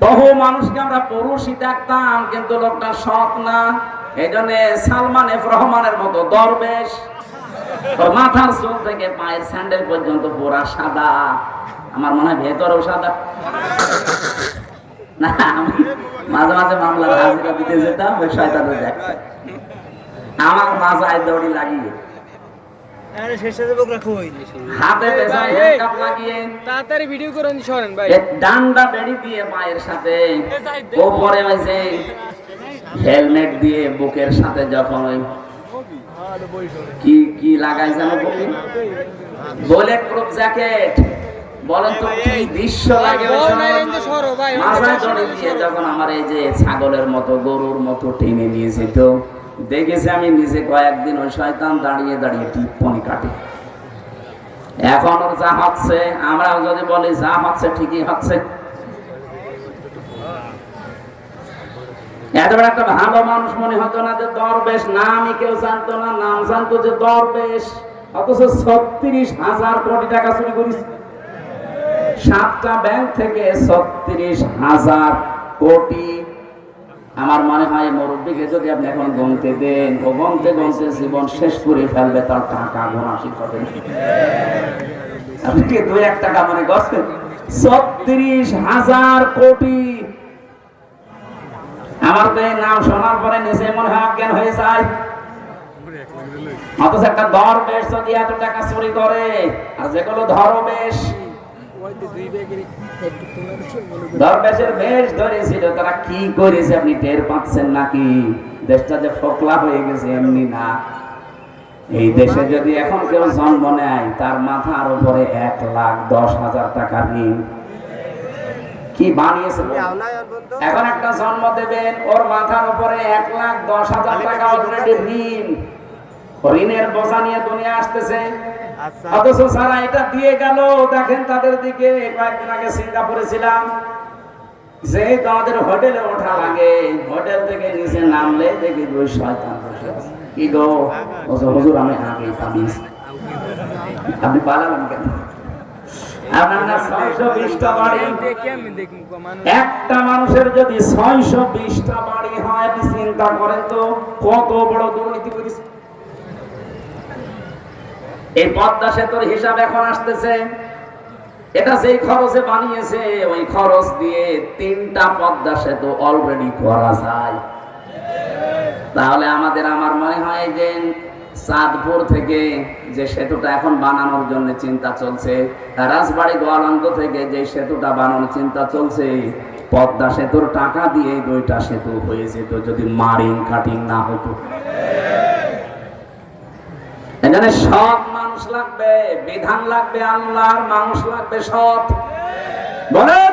বহু মানুষকে আমরা পুরুষই দেখতাম, কিন্তু লোকটা সৎ না। এই জন্য সালমান এফ রহমানের মতো দরবেশ, মাথার চুল থেকে পায়ের স্যান্ডেল পর্যন্ত পুরা সাদা। আমার মনে হয় ভেতরেও সাদা। না, আমি মাঝে মাঝে মামলার হাজিরা দিতে যেতাম, ওই শয়তানের দেখতাম আমার মাথায় দড়ি লাগিয়ে, হাতে পেছনে হ্যান্ডকাপ লাগিয়ে, তাড়াতাড়ি ভিডিও করেন সরেন ভাই, ডান্ডা বেড়ি দিয়ে পায়ের সাথে, ওপরে হয়েছে হেলমেট দিয়ে বুকের সাথে, যখন ওই কি কি লাগাইছে বুকে, বুলেট প্রুফ জ্যাকেট, বলেন তো কি দৃশ্য লাগে ওই সময়। মাথায় দড়ি দিয়ে যখন আমার এই যে ছাগলের মতো গরুর মতো টেনে নিয়েছে, তো দেখেছি আমি নিজে কয়েকদিন ওই শয়তান দাঁড়িয়ে দাঁড়িয়ে টিপ্পনি কাটে। এখন ওর যা হচ্ছে, আমরাও যদি বলি যা হচ্ছে ঠিকই হচ্ছে। এত বড় একটা ভালো মানুষ মনে হতো না যে দরবেশ, নামই কেউ জানতো না, নাম জানতো যে দরবেশ, অথচ ৩৬,০০০ কোটি টাকা চুরি করেছে। 7টা ব্যাংক থেকে ৩৬,০০০ কোটি। আমার মনে হয় মুরব্বীকে যদি আপনি এখন গুনতে দেন, ও গুনতে গুনতে জীবন শেষ করে ফেলবে, তার টাকা গোনা শিখবে। আপনি কি 2-1 টাকা মনে করছেন? ৩৬,০০০ কোটি। আমার তো এই নাম শোনার পরে নিচে মনে হয় অজ্ঞান হয়ে যায়। অথচ একটা দরবেশ যদি এত টাকা চুরি করে, আর যেগুলো ধরবেশ, দরবেশের বেশ ধরেছিল, তারা কি করেছে আপনি টের পাচ্ছেন নাকি? দেশটা যে ফোকলা হয়ে গেছে এমনি না। এই দেশে যদি এখন কেউ জন্ম নেয়, তার মাথার উপরে 1,10,000 টাকা ঋণ। কি বানিয়েছে? এখন একটা জন্ম দেবেন, ওর মাথার উপরে 1,10,000 টাকা অলরেডি ঋণ। ঋণের বোঝা নিয়ে দুনিয়া আসতেছে। অথচ যারা এটা দিয়ে গেল, দেখেন তাদের দিকে। কয়েকদিন আগে সিঙ্গাপুরে ছিলাম, যে আমাদের হোটেলে ওঠা লাগে, হোটেল থেকে নিচে নামলে দেখি ওই শয়তান বসে আছে। কি গো হুজুর, আমি আগেই পালিয়েছি। আপনি পালালেন কেন? আপনার না 620টা বাড়ি, একটা মানুষের যদি 620টা বাড়ি হয়, আপনি চিন্তা করেন তো কত বড় দুর্নীতি করেছে। এই পদ্মা সেতুর হিসাব এখন আসতেছে, এটা যেই খরচে বানিয়েছে, ওই খরচ দিয়ে 3টা পদ্মা সেতু অলরেডি করা যায়। তাহলে আমার মনে হয় যে চাঁদপুর থেকে যে সেতুটা এখন বানানোর জন্য চিন্তা চলছে, রাজবাড়ী গোয়ালন্দ থেকে যে সেতুটা বানানোর চিন্তা চলছে, পদ্মা সেতুর টাকা দিয়ে 2টা সেতু হয়ে যেত যদি মারিং কাটিং না হতো। এখানে সৎ মানুষ লাগবে, বিধান লাগবে আল্লাহর, মানুষ লাগবে সৎ। বলেন